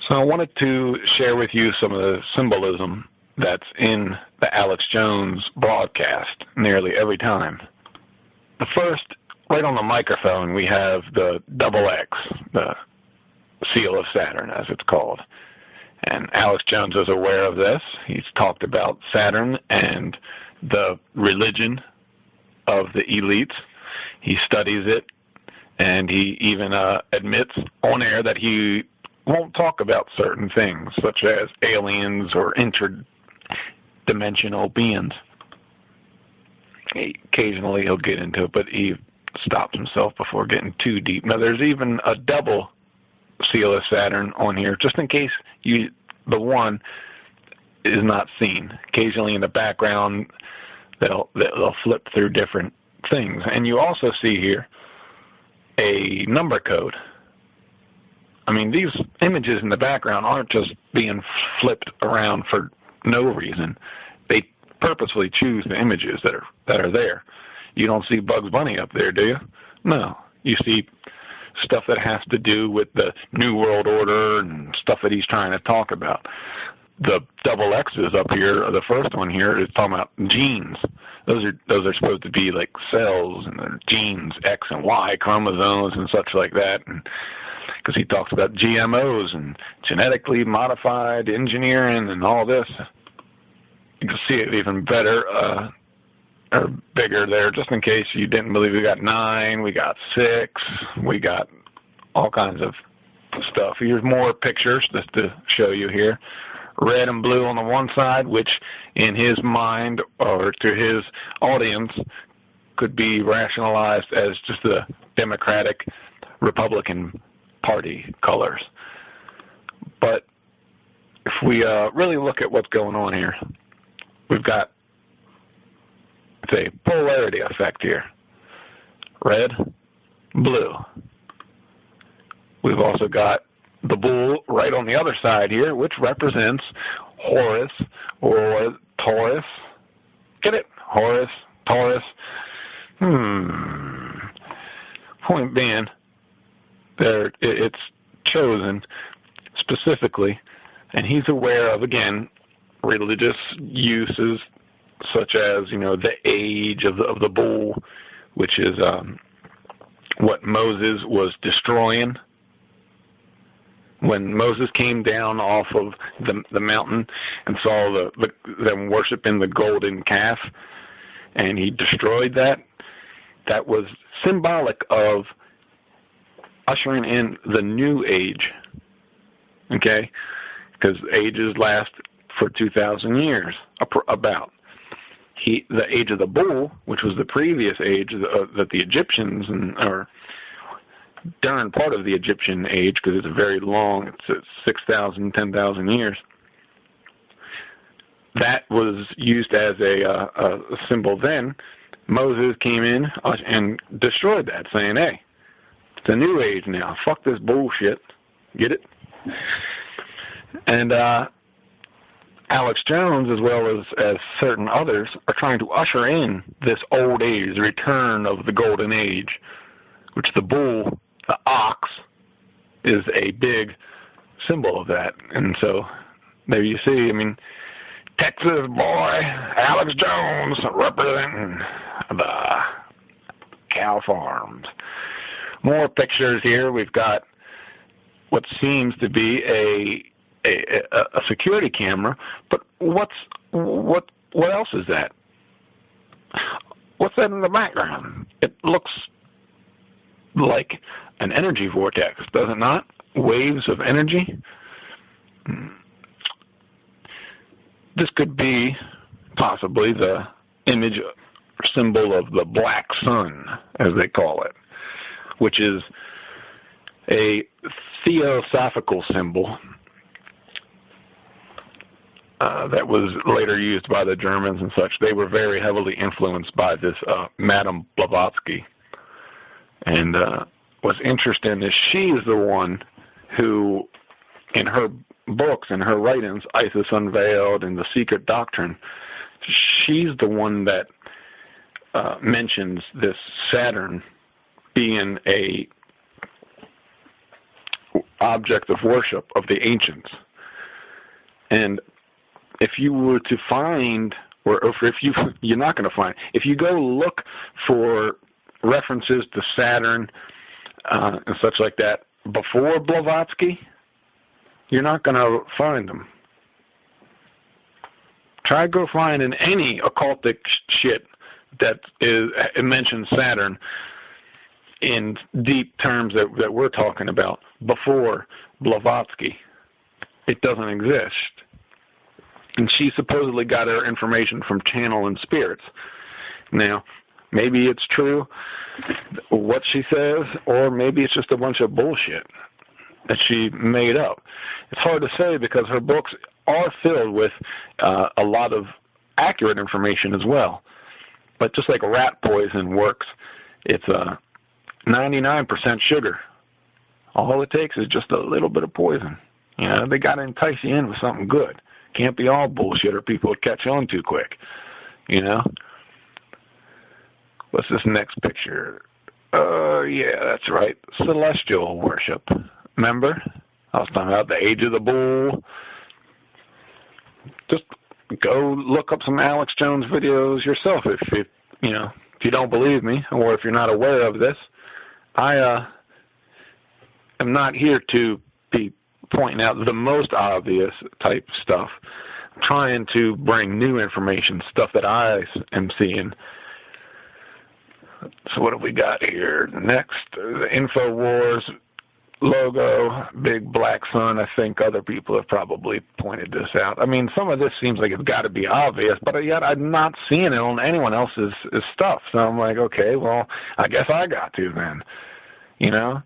So I wanted to share with you some of the symbolism that's in the Alex Jones broadcast nearly every time. The first, right on the microphone, we have the double X, the seal of Saturn, as it's called. And Alex Jones is aware of this. He's talked about Saturn and the religion of the elites. He studies it, and he even admits on air that he won't talk about certain things, such as aliens or interdimensional beings. Occasionally he'll get into it, but he stops himself before getting too deep. Now, there's even a double seal of Saturn on here, just in case the one is not seen. Occasionally in the background, they'll flip through different things. And you also see here a number code. I mean, these images in the background aren't just being flipped around for no reason. They purposely choose the images that are there. You don't see Bugs Bunny up there, do you? No. You see stuff that has to do with the New World Order and stuff that he's trying to talk about. The double X's up here, the first one here, is talking about genes. Those are supposed to be like cells, and they're genes, X and Y chromosomes and such like that. And because he talks about GMOs and genetically modified engineering and all this. You can see it even better or bigger there, just in case you didn't believe. We got 9, we got 6, we got all kinds of stuff. Here's more pictures just to show you here. Red and blue on the one side, which in his mind or to his audience could be rationalized as just the Democratic Republican Party colors. But if we really look at what's going on here, we've got a polarity effect here. Red, blue. We've also got the bull right on the other side here, which represents Horus or Taurus. Get it? Horus, Taurus. Point being, it's chosen specifically, and he's aware of, again, religious uses such as, the age of the bull, which is what Moses was destroying. When Moses came down off of the mountain and saw them worshiping the golden calf, and he destroyed that was symbolic of ushering in the new age, okay? Because ages last for 2,000 years, about. The age of the bull, which was the previous age that the Egyptians, or during part of the Egyptian age, because it's very long, it's 6,000, 10,000 years, that was used as a symbol then. Moses came in and destroyed that, saying, hey, it's a new age now. Fuck this bullshit. Get it? And Alex Jones, as well as certain others, are trying to usher in this old age, the return of the golden age, which the bull, the ox, is a big symbol of that. And so there you see, Texas boy, Alex Jones, representing the cow farms. More pictures here. We've got what seems to be a security camera, but what else is that? What's that in the background? It looks like an energy vortex, does it not? Waves of energy. This could be possibly the image or symbol of the black sun, as they call it, which is a theosophical symbol that was later used by the Germans and such. They were very heavily influenced by this Madame Blavatsky. And what's interesting is she is the one who, in her books and her writings, Isis Unveiled and The Secret Doctrine, she's the one that mentions this Saturn being a object of worship of the ancients. And if you were to find, or if you're not going to find, if you go look for references to Saturn and such like that before Blavatsky, you're not going to find them. Try go finding any occultic shit that it mentions Saturn in deep terms that we're talking about before Blavatsky. It doesn't exist. And she supposedly got her information from channeling spirits. Now, maybe it's true what she says, or maybe it's just a bunch of bullshit that she made up. It's hard to say because her books are filled with a lot of accurate information as well. But just like rat poison works, it's 99% sugar. All it takes is just a little bit of poison. You know, they got to entice you in with something good. Can't be all bullshit or people would catch on too quick. You know? What's this next picture? Yeah, that's right. Celestial worship. Remember? I was talking about the age of the bull. Just go look up some Alex Jones videos yourself if you don't believe me, or if you're not aware of this. I am not here to be pointing out the most obvious type stuff. I'm trying to bring new information, stuff that I am seeing. So what have we got here? Next, the Infowars logo, big black sun. I think other people have probably pointed this out. I mean, some of this seems like it's got to be obvious, but yet I'm not seeing it on anyone else's stuff. So I'm like, okay, well, I guess I got to then. You know?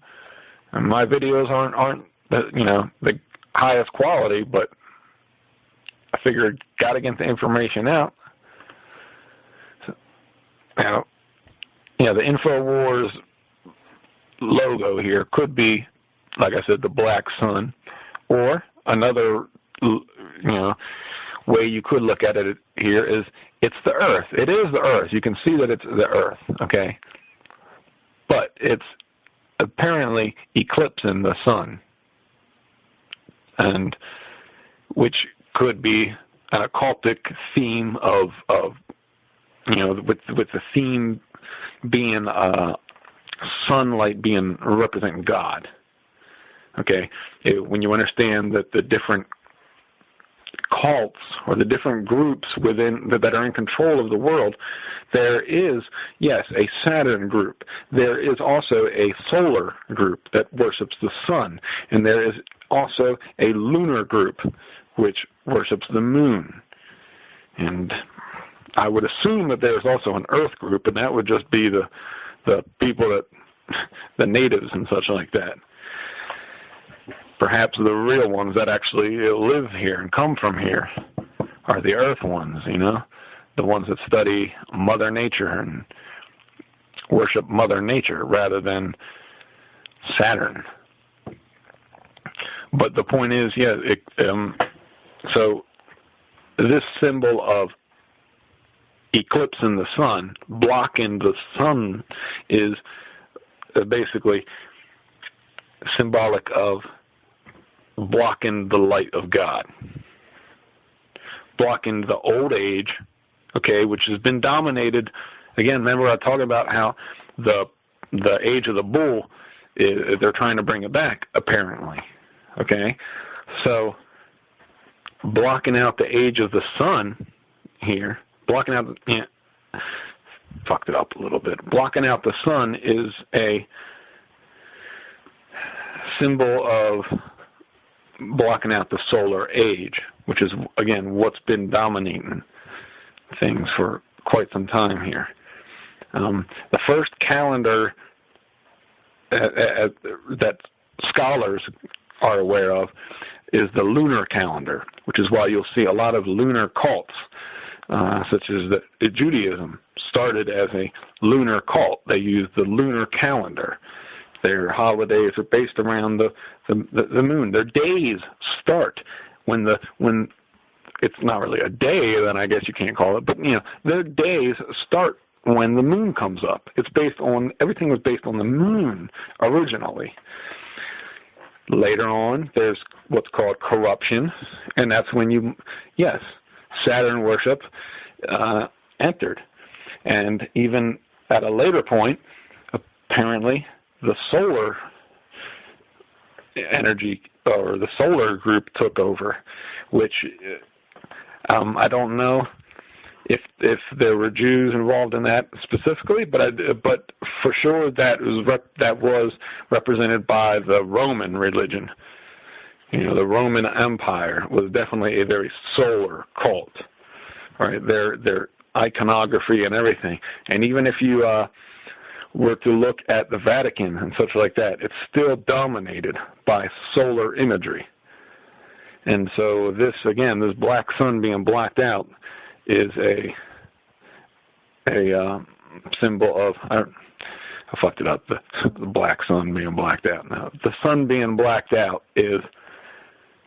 And my videos aren't the highest quality, but I figured got to get the information out. So, now, the Infowars logo here could be, like I said, the black sun, or another, way you could look at it here is it's the Earth. It is the Earth. You can see that it's the Earth, okay? But it's apparently eclipsing the sun, and which could be an occultic theme of with the theme being sunlight being representing God. Okay, when you understand that the different cults or the different groups within that are in control of the world, there is, yes, a Saturn group. There is also a solar group that worships the sun, and there is also a lunar group which worships the moon. And I would assume that there's also an Earth group, and that would just be the people that, the natives and such like that. Perhaps the real ones that actually live here and come from here are the Earth ones, the ones that study Mother Nature and worship Mother Nature rather than Saturn. But the point is, so this symbol of eclipsing the sun, blocking the sun, is basically symbolic of blocking the light of God, blocking the old age, okay, which has been dominated. Again, remember I talked about how the age of the bull, they're trying to bring it back, apparently, okay? So blocking out the age of the sun here, blocking out, fucked it up a little bit. Blocking out the sun is a symbol of blocking out the solar age, which is, again, what's been dominating things for quite some time here. The first calendar that scholars are aware of is the lunar calendar, which is why you'll see a lot of lunar cults, such as the Judaism started as a lunar cult. They used the lunar calendar. Their holidays are based around the moon. Their days start when it's not really a day, then I guess you can't call it, but their days start when the moon comes up. Everything was based on the moon originally. Later on, there's what's called corruption, and that's when Saturn worship entered. And even at a later point, apparently, the solar energy or the solar group took over, which I don't know if there were Jews involved in that specifically, but for sure that was represented by the Roman religion. The Roman Empire was definitely a very solar cult, right? Their iconography and everything, and even if you were to look at the Vatican and such like that, it's still dominated by solar imagery. And so this black sun being blacked out is a symbol of, I fucked it up, the black sun being blacked out. Now, the sun being blacked out is,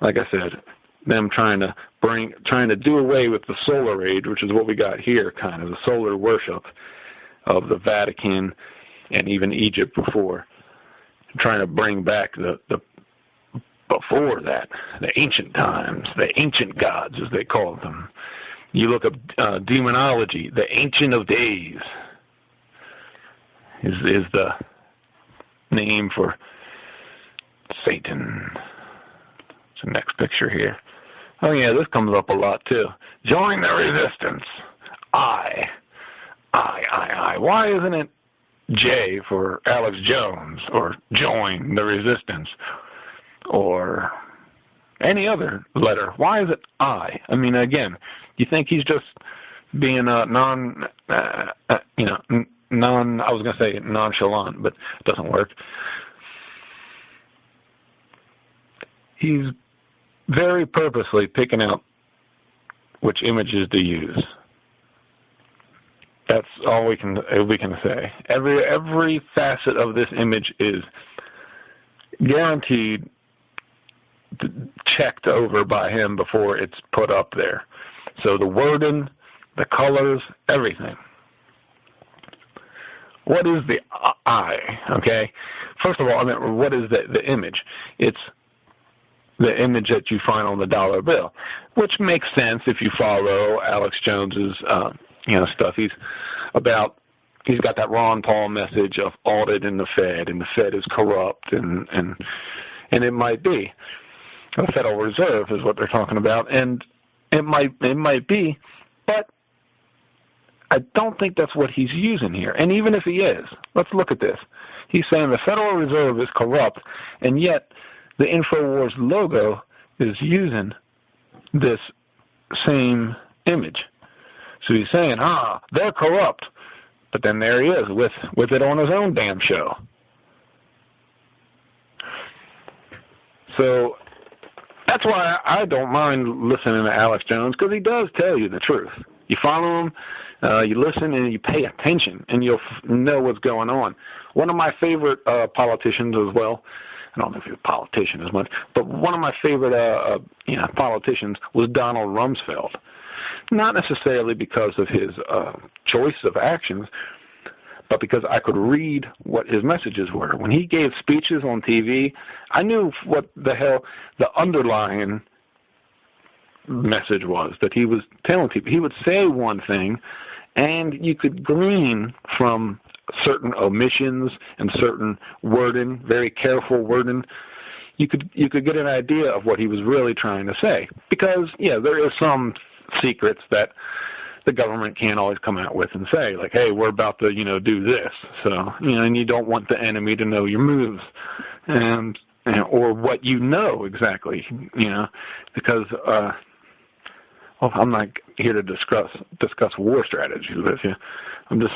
like I said, them trying to do away with the solar age, which is what we got here, kind of the solar worship of the Vatican and even Egypt before, trying to bring back the before that, the ancient times, the ancient gods as they called them. You look up demonology, the Ancient of Days is the name for Satan. It's the next picture here. Oh yeah, this comes up a lot too. Join the resistance. I. Why isn't it J for Alex Jones or join the resistance or any other letter? Why is it I? I mean, again, you think he's just being I was going to say nonchalant, but it doesn't work. He's very purposely picking out which images to use. That's all we can say. Every facet of this image is guaranteed checked over by him before it's put up there. So the wording, the colors, everything. What is the I? Okay. First of all, what is the image? It's the image that you find on the dollar bill, which makes sense if you follow Alex Jones's stuff. He's got that Ron Paul message of audit in the Fed, and the Fed is corrupt, and it might be. The Federal Reserve is what they're talking about, and it might be, but I don't think that's what he's using here. And even if he is, let's look at this. He's saying the Federal Reserve is corrupt, and yet the Infowars logo is using this same image. So he's saying, they're corrupt. But then there he is with it on his own damn show. So that's why I don't mind listening to Alex Jones, because he does tell you the truth. You follow him, you listen, and you pay attention, and you'll know what's going on. One of my favorite politicians as well, I don't know if he's a politician as much, but one of my favorite politicians was Donald Rumsfeld. Not necessarily because of his choice of actions, but because I could read what his messages were. When he gave speeches on TV, I knew what the hell the underlying message was that he was telling people. He would say one thing, and you could glean from certain omissions and certain wording, very careful wording. You could get an idea of what he was really trying to say. Because, there is some secrets that the government can't always come out with and say, like, hey, we're about to, do this. So, and you don't want the enemy to know your moves and or what you know exactly, because I'm not here to discuss war strategies with you. I'm just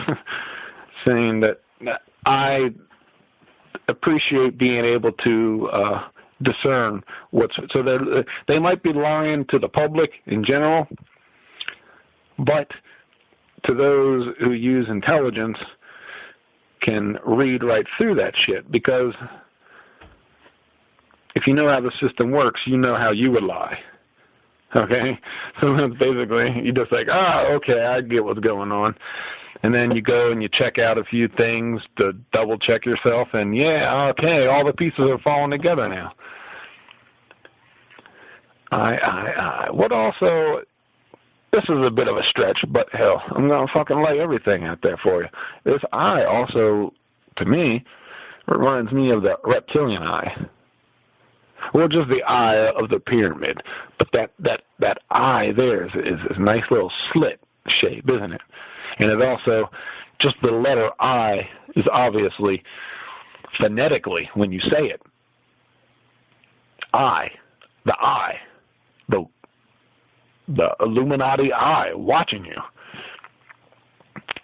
saying that I appreciate being able to discern so they might be lying to the public in general, but to those who use intelligence can read right through that shit, because if you know how the system works, you know how you would lie. Okay? So that's basically, you just like, okay, I get what's going on. And then you go and you check out a few things to double check yourself, and okay, all the pieces are falling together now. What also, this is a bit of a stretch, but hell, I'm going to fucking lay everything out there for you. This eye also, to me, reminds me of the reptilian eye. Well, just the eye of the pyramid. But that eye there is a nice little slit shape, isn't it? And it also, just the letter I is obviously, phonetically, when you say it, eye, the Illuminati eye watching you.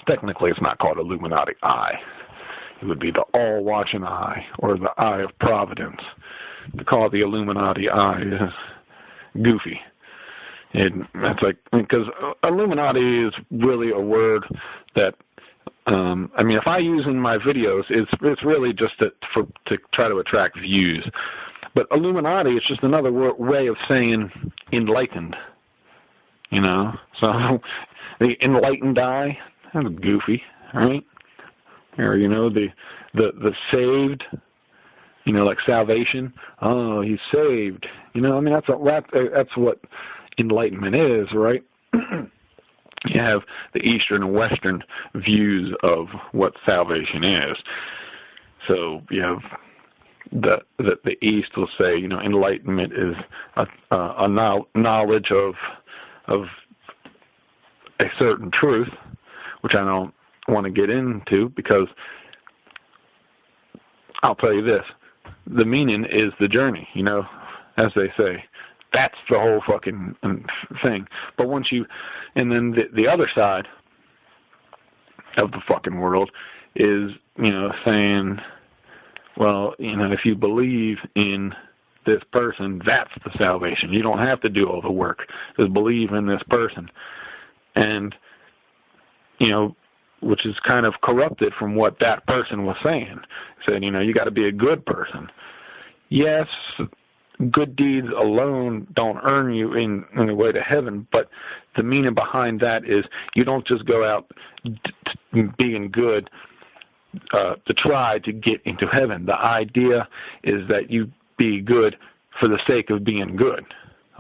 Technically, it's not called Illuminati eye. It would be the all-watching eye, or the eye of providence. To call it the Illuminati eye is goofy. That's like, because Illuminati is really a word that, I mean, if I use in my videos, it's really just to try to attract views. But Illuminati is just another way of saying enlightened. You know, so the enlightened eye, that's goofy, right? Or, you know, the saved, you know, like salvation. Oh, he's saved. You know, I mean, that's what enlightenment is, right? You have the Eastern and Western views of what salvation is. So you have the East will say, you know, enlightenment is a knowledge of a certain truth, which I don't want to get into, because I'll tell you this, the meaning is the journey, you know, as they say. That's the whole fucking thing. But once you, and then the other side of the fucking world is, you know, saying, well, you know, if you believe in this person, that's the salvation. You don't have to do all the work. Just believe in this person. And, you know, which is kind of corrupted from what that person was saying. Said, you know, you got to be a good person. Yes, good deeds alone don't earn you in the way to heaven, but the meaning behind that is you don't just go out being good to try to get into heaven. The idea is that you be good for the sake of being good,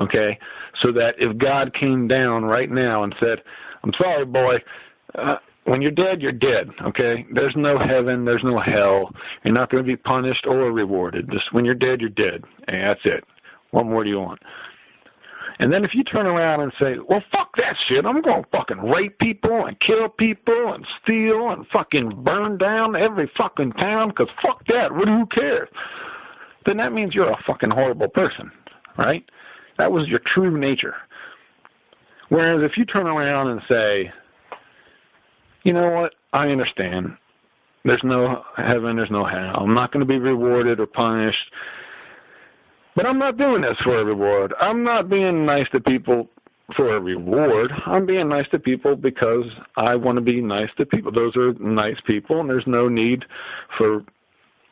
okay? So that if God came down right now and said, I'm sorry, boy, when you're dead, you're dead, okay? There's no heaven, there's no hell. You're not going to be punished or rewarded. Just when you're dead, you're dead. And that's it. What more do you want? And then if you turn around and say, well, fuck that shit. I'm going to fucking rape people and kill people and steal and fucking burn down every fucking town because fuck that. Who cares? Then that means you're a fucking horrible person, right? That was your true nature. Whereas if you turn around and say, you know what, I understand. There's no heaven, there's no hell. I'm not going to be rewarded or punished. But I'm not doing this for a reward. I'm not being nice to people for a reward. I'm being nice to people because I want to be nice to people. Those are nice people, and there's no need for,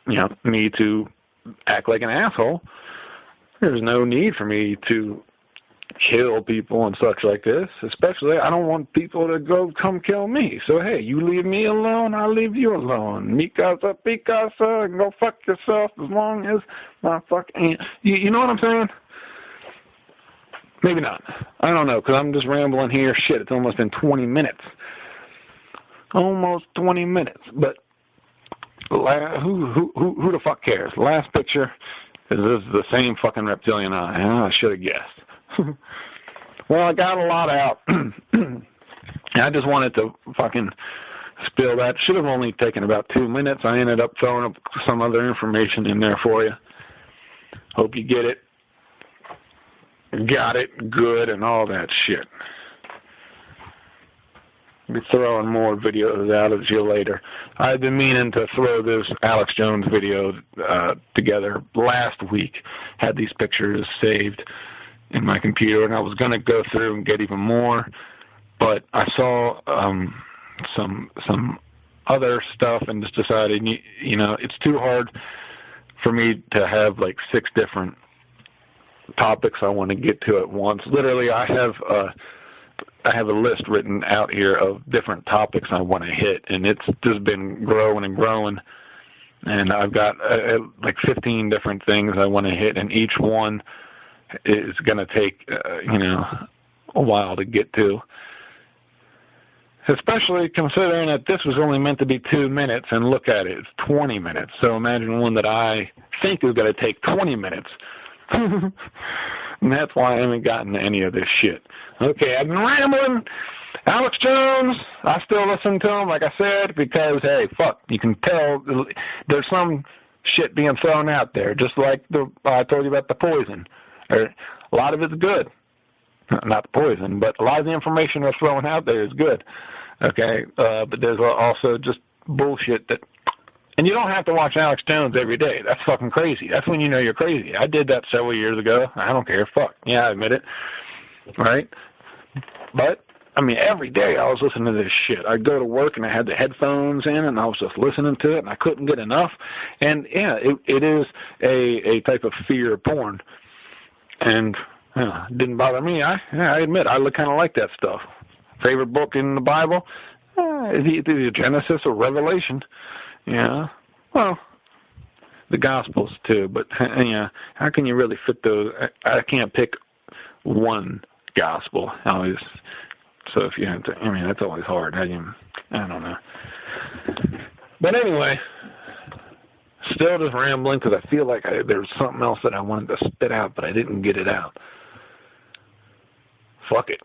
you know, me to act like an asshole. There's no need for me to kill people and such like this. Especially, I don't want people to come kill me. So, hey, you leave me alone, I'll leave you alone. Mi casa, picasa, and go fuck yourself as long as my fucking... You know what I'm saying? Maybe not. I don't know, because I'm just rambling here. Shit, it's almost been 20 minutes. Almost 20 minutes. But who the fuck cares? Last picture is the same fucking reptilian eye. I should have guessed. Well, I got a lot out. I just wanted to fucking spill that. Should have only taken about 2 minutes. I ended up throwing up some other information in there for you. Hope you get it. Got it good and all that shit. I'll be throwing more videos out at you later. I've been meaning to throw this Alex Jones video together last week. Had these pictures saved in my computer, and I was going to go through and get even more, but I saw some other stuff and just decided, you know, it's too hard for me to have like 6 different topics I want to get to at once. Literally, I have a list written out here of different topics I want to hit, and it's just been growing and growing, and I've got like 15 different things I want to hit, and each one is going to take, a while to get to. Especially considering that this was only meant to be 2 minutes, and look at it, it's 20 minutes. So imagine one that I think is going to take 20 minutes. And that's why I haven't gotten to any of this shit. Okay, I've been rambling. Alex Jones, I still listen to him, like I said, because, hey, fuck, you can tell there's some shit being thrown out there, just like I told you about the poison. A lot of it's good. Not the poison, but a lot of the information that's thrown out there is good. Okay, but there's also just bullshit that, and you don't have to watch Alex Jones every day. That's fucking crazy. That's when you know you're crazy. I did that several years ago. I don't care. Fuck. Yeah, I admit it. Right? But, I mean, every day I was listening to this shit. I'd go to work and I had the headphones in and I was just listening to it and I couldn't get enough. And, yeah, it is a type of fear porn. And it didn't bother me. I admit, I kind of like that stuff. Favorite book in the Bible? Either Genesis or Revelation. Yeah. Well, the Gospels too. But yeah, how can you really fit those? I can't pick one Gospel. So if you have to, I mean, that's always hard. I don't know. But anyway, still just rambling because I feel like there's something else that I wanted to spit out, but I didn't get it out. Fuck it.